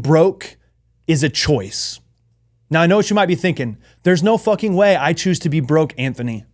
Broke is a choice. Now, I know what you might be thinking. There's no fucking way I choose to be broke, Anthony.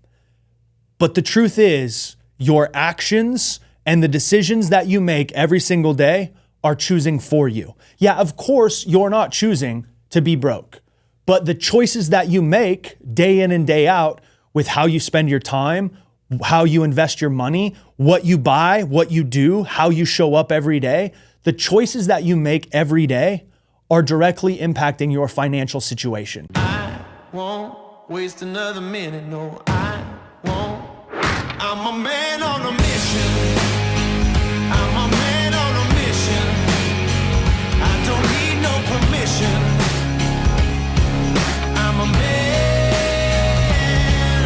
But the truth is, your actions and the decisions that you make every single day are choosing for you. Yeah, of course, you're not choosing to be broke. But the choices that you make day in and day out with how you spend your time, how you invest your money, what you buy, what you do, how you show up every day, the choices that you make every day are directly impacting your financial situation. I won't waste another minute, no, I won't. I'm a man on a mission. I'm a man on a mission. I don't need no permission. I'm a man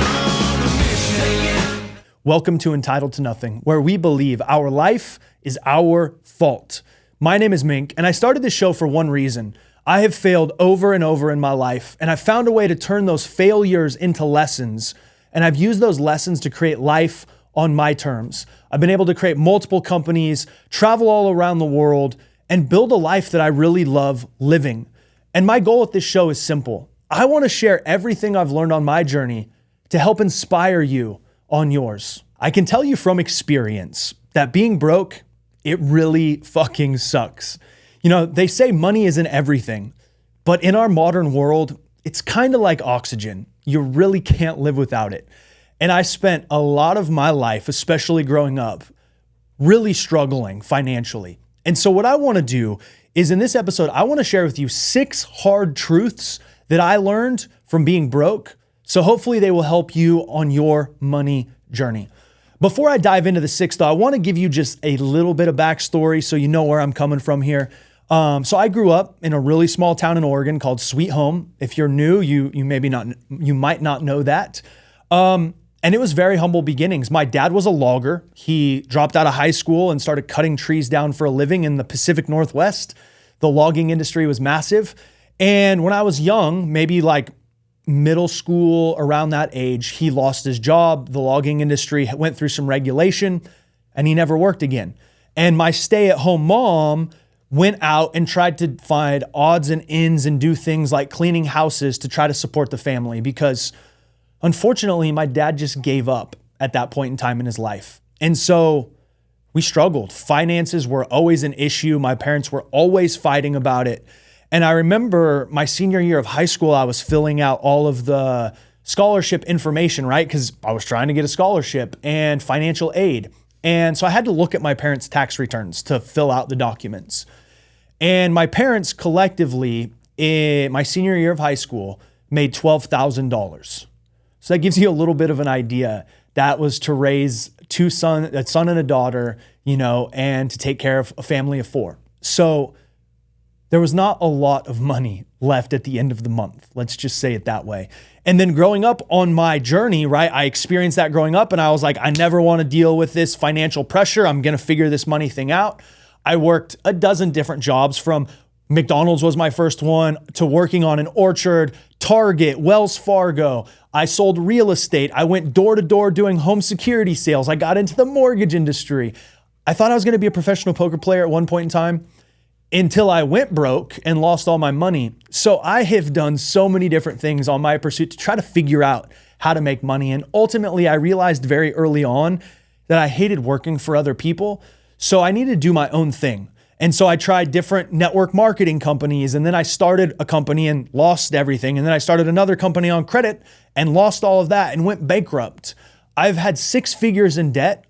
on a mission. Welcome to Entitled to Nothing, where we believe our life is our fault. My name is Mink, and I started this show for one reason. I have failed over and over in my life, and I found a way to turn those failures into lessons, and I've used those lessons to create life on my terms. I've been able to create multiple companies, travel all around the world, and build a life that I really love living. And my goal with this show is simple. I want to share everything I've learned on my journey to help inspire you on yours. I can tell you from experience that being broke, it really fucking sucks. You know, they say money isn't everything, but in our modern world, it's kind of like oxygen. You really can't live without it. And I spent a lot of my life, especially growing up, really struggling financially. And so what I want to do is in this episode, I want to share with you 6 hard truths that I learned from being broke. So hopefully they will help you on your money journey. Before I dive into the 6th, though, I want to give you just a little bit of backstory so you know where I'm coming from here. So I grew up in a really small town in Oregon called Sweet Home. If you're new, you might not know that. And it was very humble beginnings. My dad was a logger. He dropped out of high school and started cutting trees down for a living in the Pacific Northwest. The logging industry was massive. And when I was young, maybe like middle school, around that age, he lost his job. The logging industry went through some regulation and he never worked again. And my stay-at-home mom went out and tried to find odds and ends and do things like cleaning houses to try to support the family because unfortunately, my dad just gave up at that point in time in his life. And so we struggled. Finances were always an issue. My parents were always fighting about it. And I remember my senior year of high school, I was filling out all of the scholarship information, right? Because I was trying to get a scholarship and financial aid. And so I had to look at my parents' tax returns to fill out the documents. And my parents collectively, in my senior year of high school, made $12,000. So that gives you a little bit of an idea. That was to raise a son and a daughter, and to take care of a family of 4. So there was not a lot of money left at the end of the month. Let's just say it that way. And then growing up on my journey, right, I experienced that growing up and I was like, I never want to deal with this financial pressure. I'm going to figure this money thing out. I worked a dozen different jobs, from McDonald's was my first one to working on an orchard, Target, Wells Fargo. I sold real estate. I went door to door doing home security sales. I got into the mortgage industry. I thought I was going to be a professional poker player at one point in time, until I went broke and lost all my money. So I have done so many different things on my pursuit to try to figure out how to make money. And ultimately, I realized very early on that I hated working for other people. So I needed to do my own thing. And so I tried different network marketing companies. And then I started a company and lost everything. And then I started another company on credit and lost all of that and went bankrupt. I've had 6 figures in debt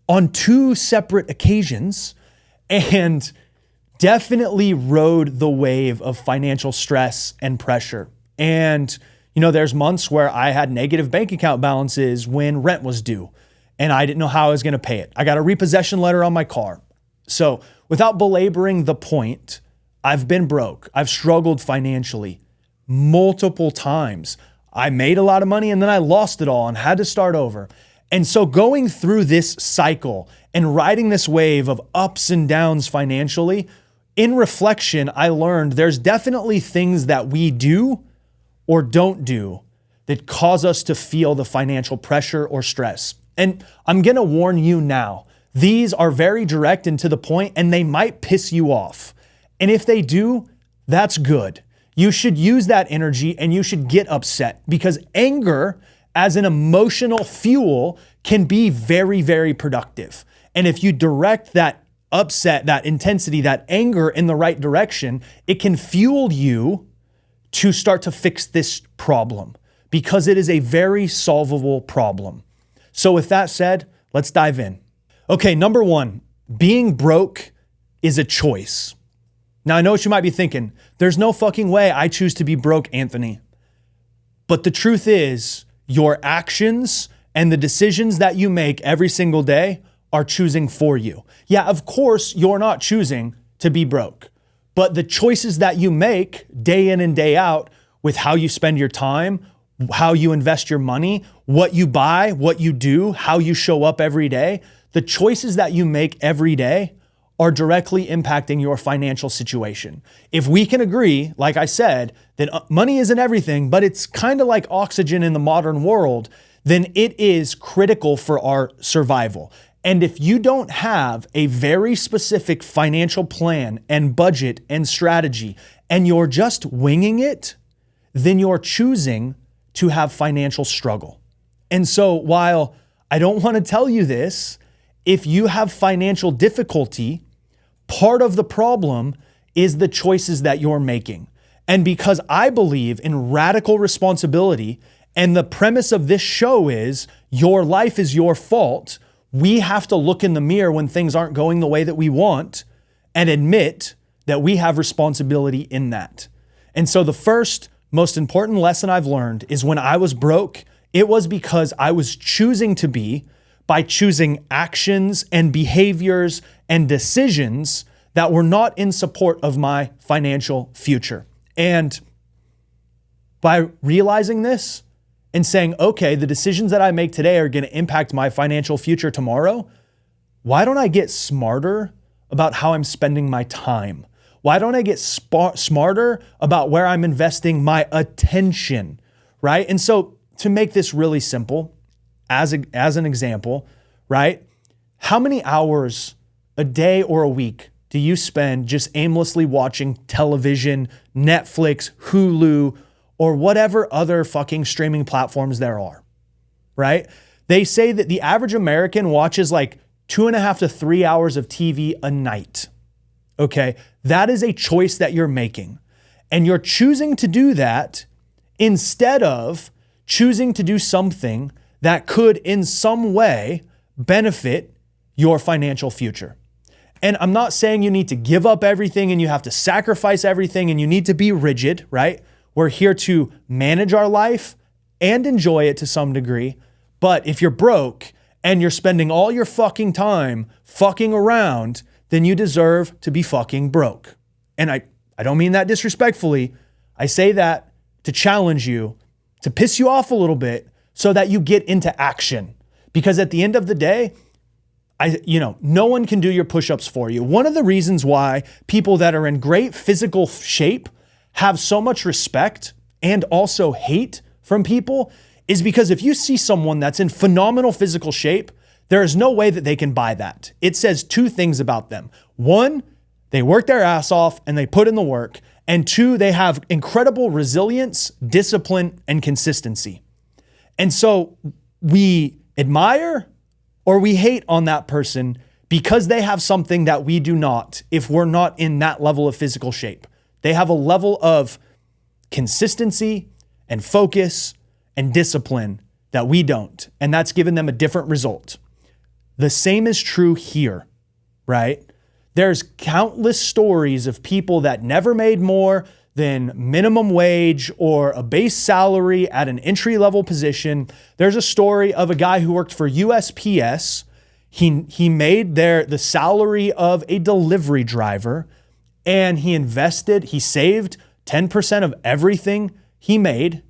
on 2 separate occasions. And definitely rode the wave of financial stress and pressure. And, there's months where I had negative bank account balances when rent was due and I didn't know how I was going to pay it. I got a repossession letter on my car. So without belaboring the point, I've been broke. I've struggled financially multiple times. I made a lot of money and then I lost it all and had to start over. And so going through this cycle and riding this wave of ups and downs financially, in reflection, I learned there's definitely things that we do or don't do that cause us to feel the financial pressure or stress. And I'm going to warn you now, these are very direct and to the point, and they might piss you off. And if they do, that's good. You should use that energy and you should get upset, because anger as an emotional fuel can be very, very productive. And if you direct that upset, that intensity, that anger in the right direction, it can fuel you to start to fix this problem, because it is a very solvable problem. So with that said, let's dive in. Okay, number one, being broke is a choice. Now I know what you might be thinking. There's no fucking way I choose to be broke, Anthony. But the truth is, your actions and the decisions that you make every single day are choosing for you. Yeah, of course, you're not choosing to be broke, but the choices that you make day in and day out with how you spend your time, how you invest your money, what you buy, what you do, how you show up every day, the choices that you make every day are directly impacting your financial situation. If we can agree, like I said, that money isn't everything, but it's kind of like oxygen in the modern world, then it is critical for our survival. And if you don't have a very specific financial plan and budget and strategy, and you're just winging it, then you're choosing to have financial struggle. And so while I don't want to tell you this, if you have financial difficulty, part of the problem is the choices that you're making. And because I believe in radical responsibility, and the premise of this show is your life is your fault, we have to look in the mirror when things aren't going the way that we want and admit that we have responsibility in that. And so the first most important lesson I've learned is when I was broke, it was because I was choosing to be by choosing actions and behaviors and decisions that were not in support of my financial future. And by realizing this and saying, okay, the decisions that I make today are going to impact my financial future tomorrow, why don't I get smarter about how I'm spending my time? Why don't I get smarter about where I'm investing my attention, right? And so to make this really simple, as an example, right? How many hours a day or a week do you spend just aimlessly watching television, Netflix, Hulu, or whatever other fucking streaming platforms there are, right? They say that the average American watches like 2.5 to 3 hours of TV a night. Okay, that is a choice that you're making. And you're choosing to do that instead of choosing to do something that could in some way benefit your financial future. And I'm not saying you need to give up everything and you have to sacrifice everything and you need to be rigid, right? We're here to manage our life and enjoy it to some degree. But if you're broke and you're spending all your fucking time fucking around, then you deserve to be fucking broke. And I don't mean that disrespectfully. I say that to challenge you, to piss you off a little bit so that you get into action. Because at the end of the day, no one can do your push-ups for you. One of the reasons why people that are in great physical shape have so much respect and also hate from people is because if you see someone that's in phenomenal physical shape, there is no way that they can buy that. It says two things about them. One, they work their ass off and they put in the work. And two, they have incredible resilience, discipline, and consistency. And so we admire or we hate on that person because they have something that we do not if we're not in that level of physical shape. They have a level of consistency and focus and discipline that we don't. And that's given them a different result. The same is true here, right? There's countless stories of people that never made more than minimum wage or a base salary at an entry-level position. There's a story of a guy who worked for USPS. He made the salary of a delivery driver, and he saved 10% of everything he made,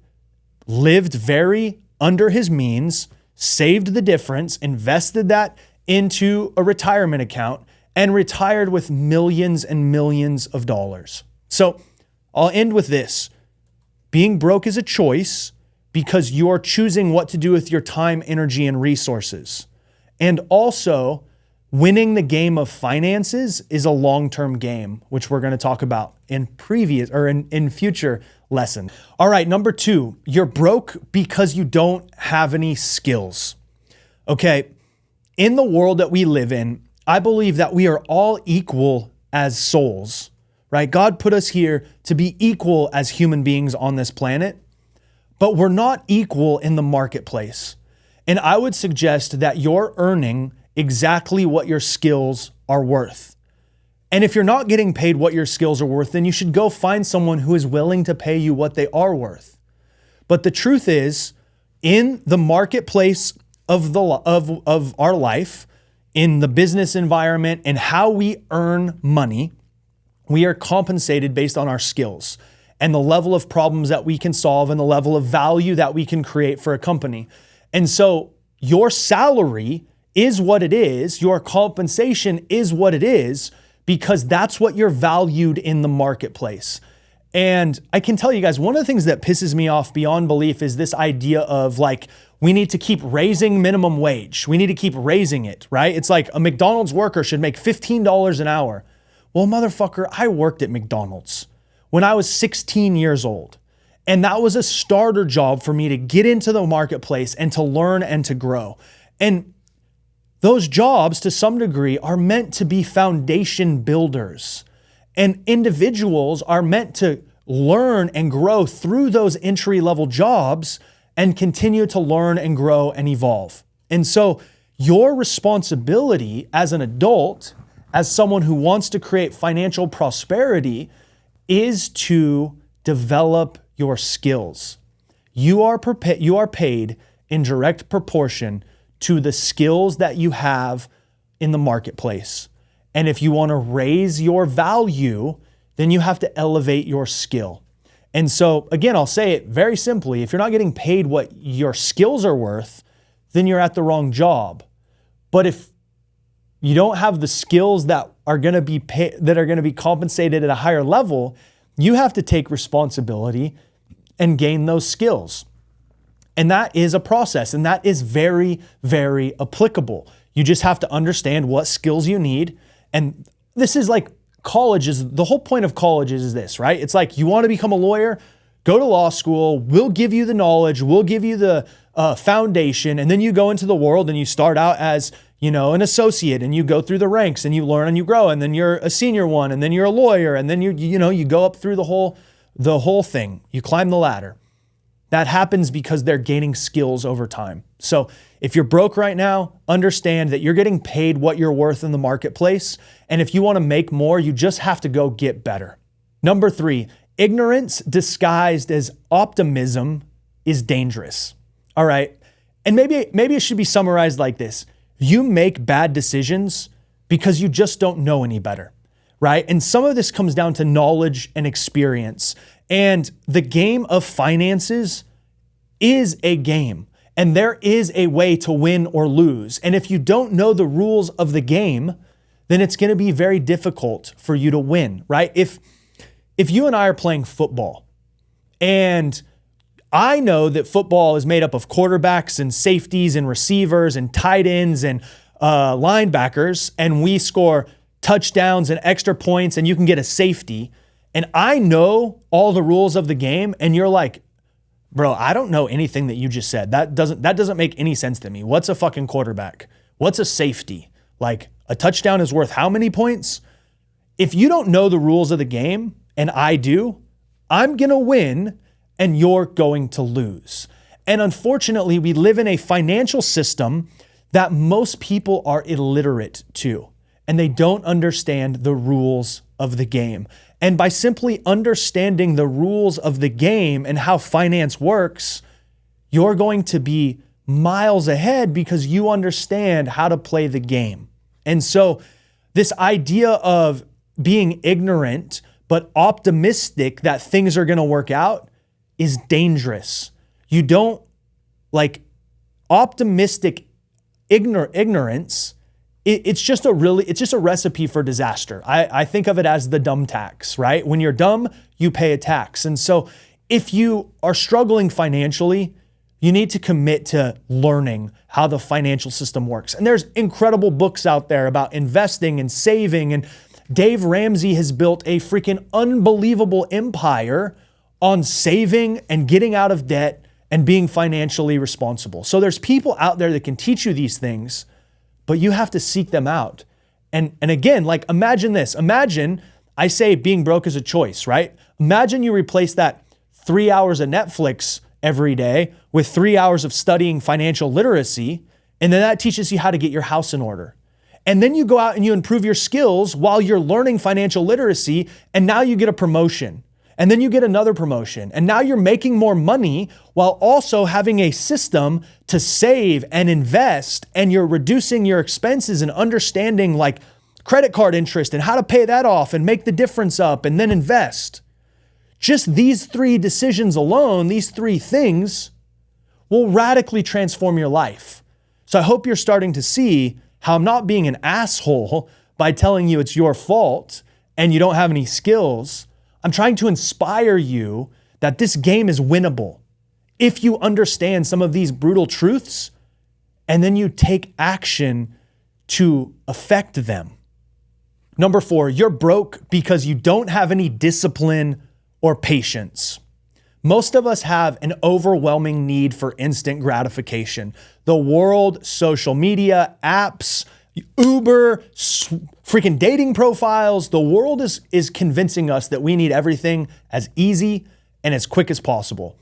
lived very under his means, saved the difference, invested that into a retirement account, and retired with millions and millions of dollars. So I'll end with this. Being broke is a choice because you're choosing what to do with your time, energy, and resources. And also, winning the game of finances is a long-term game, which we're going to talk about in future lessons. All right, number 2, you're broke because you don't have any skills. Okay, in the world that we live in, I believe that we are all equal as souls, right? God put us here to be equal as human beings on this planet, but we're not equal in the marketplace. And I would suggest that you're earning exactly what your skills are worth. And if you're not getting paid what your skills are worth, then you should go find someone who is willing to pay you what they are worth. But the truth is, in the marketplace of our life, in the business environment and how we earn money, we are compensated based on our skills and the level of problems that we can solve and the level of value that we can create for a company. And so your salary is what it is, your compensation is what it is, because that's what you're valued in the marketplace. And I can tell you guys, one of the things that pisses me off beyond belief is this idea of like, we need to keep raising minimum wage. We need to keep raising it, right? It's like a McDonald's worker should make $15 an hour. Well, motherfucker, I worked at McDonald's when I was 16 years old. And that was a starter job for me to get into the marketplace and to learn and to grow. And those jobs, to some degree, are meant to be foundation builders. And individuals are meant to learn and grow through those entry-level jobs and continue to learn and grow and evolve. And so your responsibility as an adult, as someone who wants to create financial prosperity, is to develop your skills. You are paid in direct proportion to the skills that you have in the marketplace. And if you want to raise your value, then you have to elevate your skill. And so again, I'll say it very simply. If you're not getting paid what your skills are worth, then you're at the wrong job. But if you don't have the skills that are going to be compensated at a higher level, you have to take responsibility and gain those skills. And that is a process, and that is very, very applicable. You just have to understand what skills you need. And this is like the whole point of college is this, right? It's like, you want to become a lawyer, go to law school, we'll give you the knowledge, we'll give you the foundation, and then you go into the world and you start out as, an associate, and you go through the ranks and you learn and you grow, and then you're a senior one, and then you're a lawyer, and then you go up through the whole thing. You climb the ladder. That happens because they're gaining skills over time. So if you're broke right now, understand that you're getting paid what you're worth in the marketplace. And if you want to make more, you just have to go get better. Number 3, ignorance disguised as optimism is dangerous. All right. And maybe it should be summarized like this. You make bad decisions because you just don't know any better, right? And some of this comes down to knowledge and experience. And the game of finances is a game, and there is a way to win or lose. And if you don't know the rules of the game, then it's going to be very difficult for you to win, right? If you and I are playing football, and I know that football is made up of quarterbacks and safeties and receivers and tight ends and linebackers, and we score touchdowns and extra points, and you can get a safety, and I know all the rules of the game, and you're like, bro, I don't know anything that you just said. That doesn't make any sense to me. What's a fucking quarterback? What's a safety? Like, a touchdown is worth how many points? If you don't know the rules of the game, and I do, I'm gonna win and you're going to lose. And unfortunately, we live in a financial system that most people are illiterate to, and they don't understand the rules of the game. And by simply understanding the rules of the game and how finance works, you're going to be miles ahead because you understand how to play the game. And so this idea of being ignorant but optimistic that things are going to work out is dangerous. You don't optimistic ignorance. It's just a recipe for disaster. I think of it as the dumb tax, right? When you're dumb, you pay a tax. And so if you are struggling financially, You need to commit to learning how the financial system works. And there's incredible books out there about investing and saving. And Dave Ramsey has built a freaking unbelievable empire on saving and getting out of debt and being financially responsible. So there's people out there that can teach you these things, but you have to seek them out. And again, like imagine this. Imagine, I say being broke is a choice, right? Imagine you replace that 3 hours of Netflix every day with 3 hours of studying financial literacy, and then that teaches you how to get your house in order. And then you go out and you improve your skills while you're learning financial literacy, and now you get a promotion. And then you get another promotion. And now you're making more money while also having a system to save and invest, and you're reducing your expenses and understanding like credit card interest and how to pay that off and make the difference up and then invest. Just these 3 decisions alone, these 3 things will radically transform your life. So I hope you're starting to see how I'm not being an asshole by telling you it's your fault and you don't have any skills. I'm trying to inspire you that this game is winnable if you understand some of these brutal truths and then you take action to affect them. Number 4, you're broke because you don't have any discipline or patience. Most of us have an overwhelming need for instant gratification. The world, social media, apps, Uber, freaking dating profiles, the world is convincing us that we need everything as easy and as quick as possible.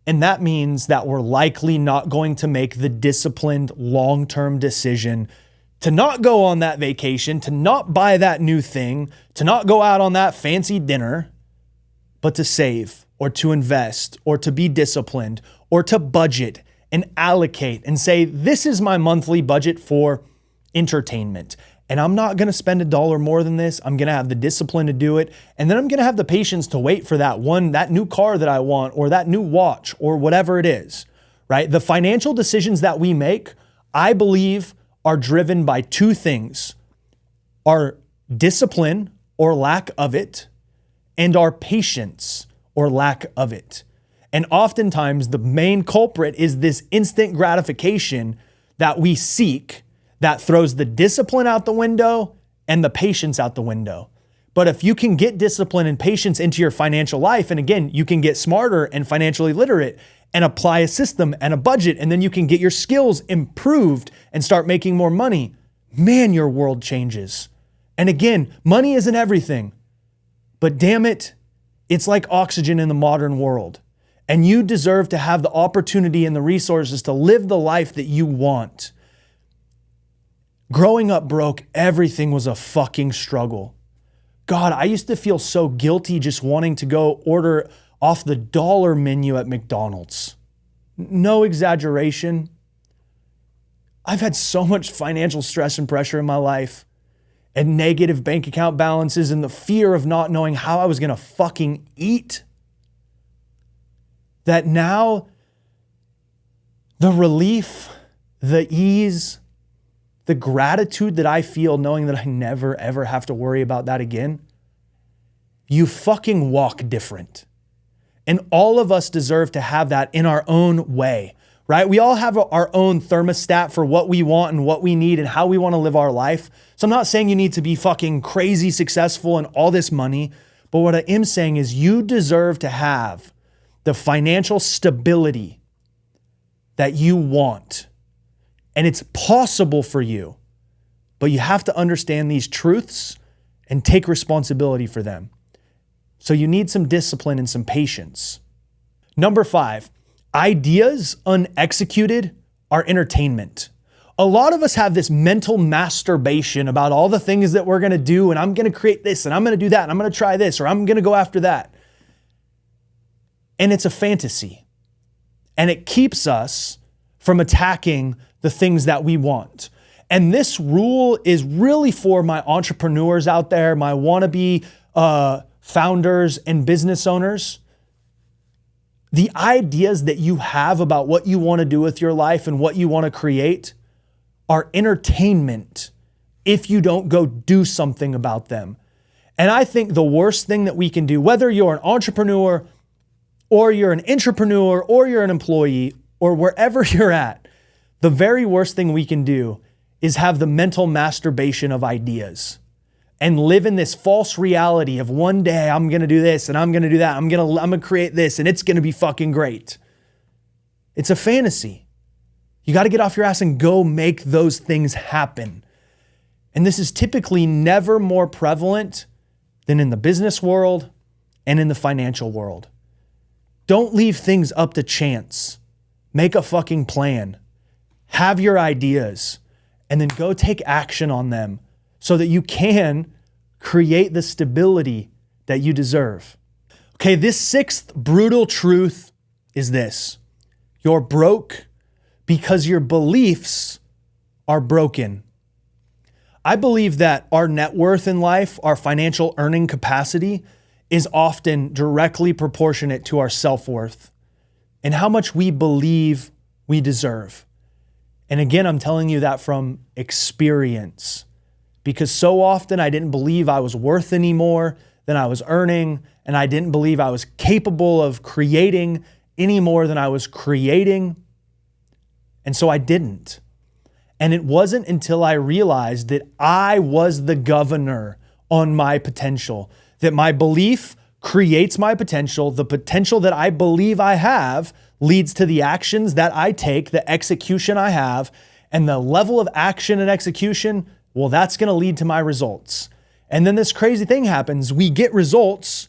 And that means that we're likely not going to make the disciplined long-term decision to not go on that vacation, to not buy that new thing, to not go out on that fancy dinner, but to save or to invest or to be disciplined or to budget and allocate and say, this is my monthly budget for entertainment. And I'm not going to spend $1 more than this. I'm going to have the discipline to do it. And then I'm going to have the patience to wait for that new car that I want or that new watch or whatever it is, right? The financial decisions that we make, I believe, are driven by 2 things: our discipline or lack of it, and our patience or lack of it. And oftentimes the main culprit is this instant gratification that we seek that throws the discipline out the window and the patience out the window. But if you can get discipline and patience into your financial life, and again, you can get smarter and financially literate and apply a system and a budget, and then you can get your skills improved and start making more money, man, your world changes. And again, money isn't everything. But damn it, it's like oxygen in the modern world. And you deserve to have the opportunity and the resources to live the life that you want. Growing up broke, everything was a fucking struggle. God, I used to feel so guilty just wanting to go order off the dollar menu at McDonald's. No exaggeration. I've had so much financial stress and pressure in my life, and negative bank account balances and the fear of not knowing how I was going to fucking eat, that now the relief, the ease, the gratitude that I feel knowing that I never ever have to worry about that again, you fucking walk different. And all of us deserve to have that in our own way, right? We all have our own thermostat for what we want and what we need and how we want to live our life. So I'm not saying you need to be fucking crazy successful and all this money, but what I am saying is you deserve to have the financial stability that you want. And it's possible for you, but you have to understand these truths and take responsibility for them. So you need some discipline and some patience. Number 5, ideas unexecuted are entertainment. A lot of us have this mental masturbation about all the things that we're going to do, and I'm going to create this, and I'm going to do that, and I'm going to try this, or I'm going to go after that. And it's a fantasy. And it keeps us from attacking the things that we want. And this rule is really for my entrepreneurs out there, my wannabe founders and business owners. The ideas that you have about what you want to do with your life and what you want to create are entertainment if you don't go do something about them. And I think the worst thing that we can do, whether you're an entrepreneur, or you're an entrepreneur, or you're an employee, or wherever you're at, the very worst thing we can do is have the mental masturbation of ideas and live in this false reality of one day I'm going to do this and I'm going to do that. I'm going to create this and it's going to be fucking great. It's a fantasy. You got to get off your ass and go make those things happen. And this is typically never more prevalent than in the business world and in the financial world. Don't leave things up to chance. Make a fucking plan. Have your ideas and then go take action on them so that you can create the stability that you deserve. Okay, this sixth brutal truth is this. You're broke because your beliefs are broken. I believe that our net worth in life, our financial earning capacity, is often directly proportionate to our self-worth and how much we believe we deserve. And again, I'm telling you that from experience, because so often I didn't believe I was worth any more than I was earning, and I didn't believe I was capable of creating any more than I was creating. And so I didn't. And it wasn't until I realized that I was the governor on my potential, that my belief creates my potential. The potential that I believe I have leads to the actions that I take, the execution I have, and the level of action and execution, well, that's going to lead to my results. And then this crazy thing happens. We get results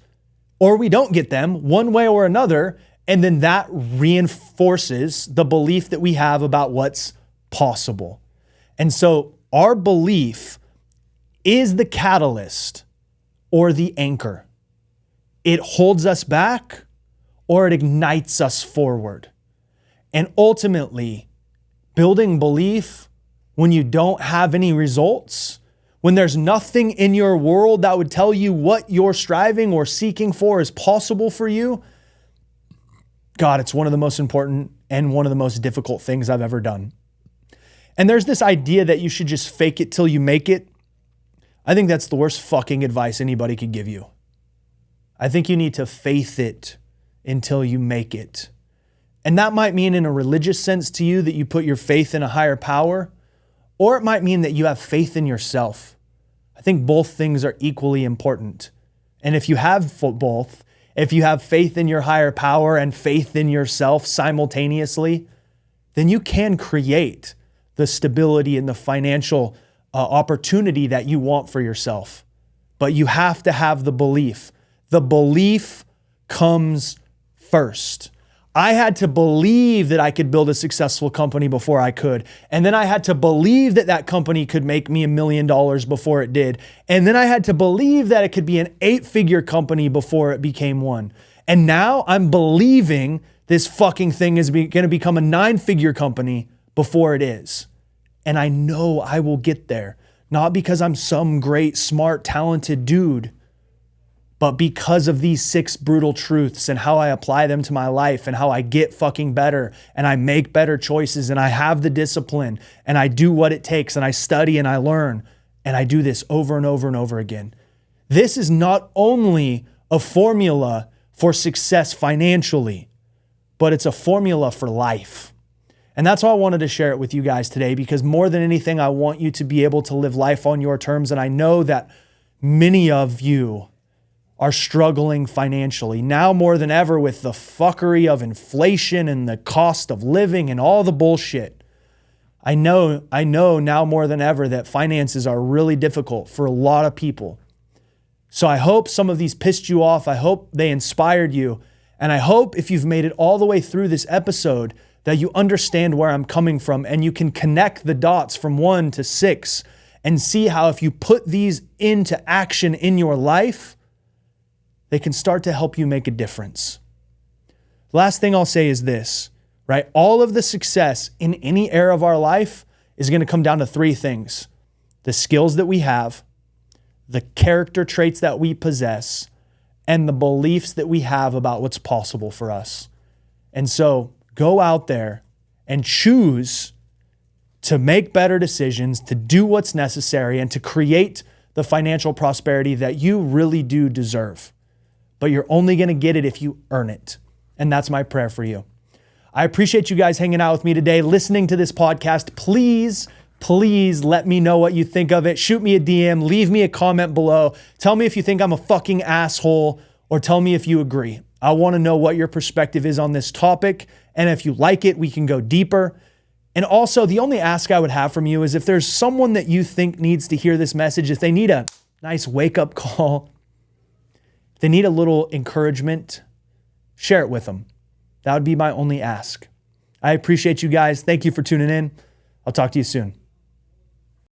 or we don't get them one way or another. And then that reinforces the belief that we have about what's possible. And so our belief is the catalyst or the anchor. It holds us back or it ignites us forward. And ultimately, building belief when you don't have any results, when there's nothing in your world that would tell you what you're striving or seeking for is possible for you, God, it's one of the most important and one of the most difficult things I've ever done. And there's this idea that you should just fake it till you make it. I think that's the worst fucking advice anybody could give you. I think you need to faith it until you make it. And that might mean in a religious sense to you that you put your faith in a higher power, or it might mean that you have faith in yourself. I think both things are equally important. And if you have both, if you have faith in your higher power and faith in yourself simultaneously, then you can create the stability and the financial opportunity that you want for yourself. But you have to have the belief. The belief comes first. I had to believe that I could build a successful company before I could. And then I had to believe that that company could make me $1 million before it did. And then I had to believe that it could be an 8-figure company before it became one. And now I'm believing this fucking thing is going to become a 9-figure company before it is. And I know I will get there, not because I'm some great, smart, talented dude, but because of these 6 brutal truths and how I apply them to my life and how I get fucking better and I make better choices and I have the discipline and I do what it takes and I study and I learn and I do this over and over and over again. This is not only a formula for success financially, but it's a formula for life. And that's why I wanted to share it with you guys today, because more than anything, I want you to be able to live life on your terms. And I know that many of you are struggling financially now more than ever with the fuckery of inflation and the cost of living and all the bullshit. I know now more than ever that finances are really difficult for a lot of people. So I hope some of these pissed you off. I hope they inspired you. And I hope if you've made it all the way through this episode that you understand where I'm coming from and you can connect the dots from 1 to 6 and see how if you put these into action in your life, they can start to help you make a difference. Last thing I'll say is this, right? All of the success in any area of our life is going to come down to 3 things: the skills that we have, the character traits that we possess, and the beliefs that we have about what's possible for us. And so go out there and choose to make better decisions, to do what's necessary, and to create the financial prosperity that you really do deserve. But you're only going to get it if you earn it. And that's my prayer for you. I appreciate you guys hanging out with me today, listening to this podcast. Please let me know what you think of it. Shoot me a DM, leave me a comment below. Tell me if you think I'm a fucking asshole, or tell me if you agree. I want to know what your perspective is on this topic. And if you like it, we can go deeper. And also, the only ask I would have from you is if there's someone that you think needs to hear this message, if they need a nice wake-up call, if they need a little encouragement, share it with them. That would be my only ask. I appreciate you guys. Thank you for tuning in. I'll talk to you soon.